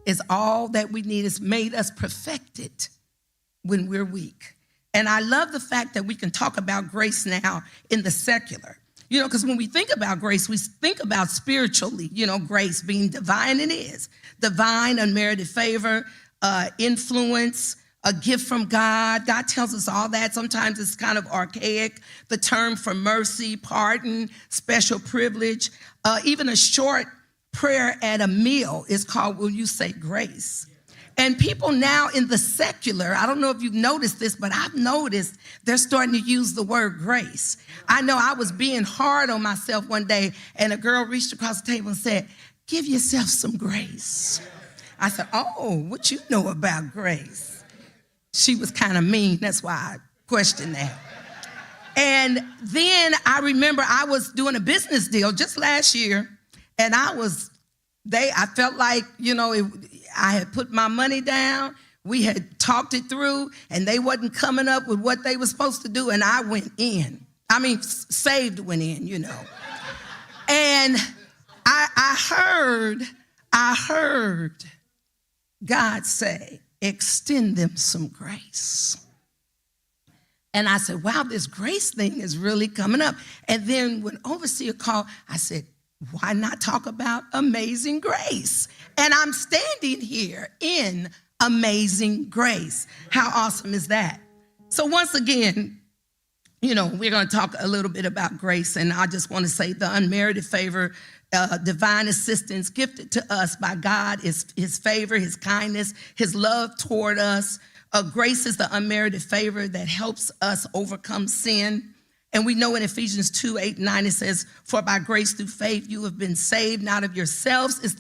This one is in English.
is all that we need. It's made us perfected when we're weak. And I love the fact that we can talk about grace now in the secular. Because when we think about grace, we think about spiritually, grace being divine. It is divine, unmerited favor, influence, a gift from God. God tells us all that. Sometimes it's kind of archaic. The term for mercy, pardon, special privilege, even a short prayer at a meal is called, will you say, grace? And people now in the secular, I don't know if you've noticed this, but I've noticed they're starting to use the word grace. I know I was being hard on myself one day, and a girl reached across the table and said, give yourself some grace. I said, oh, what you know about grace? She was kind of mean. That's why I questioned that. And then I remember I was doing a business deal just last year, and I felt like, I had put my money down. We had talked it through, and they wasn't coming up with what they were supposed to do, and I went in. Saved went in, And I heard God say, extend them some grace. And I said, wow, this grace thing is really coming up. And then when overseer called, I said, why not talk about amazing grace? And I'm standing here in amazing grace. How awesome is that? So once again, we're going to talk a little bit about grace. And I just want to say the unmerited favor, divine assistance gifted to us by God is his favor, his kindness, his love toward us. Grace is the unmerited favor that helps us overcome sin. And we know in Ephesians 2:8-9, it says, for by grace through faith you have been saved, not of yourselves. It's the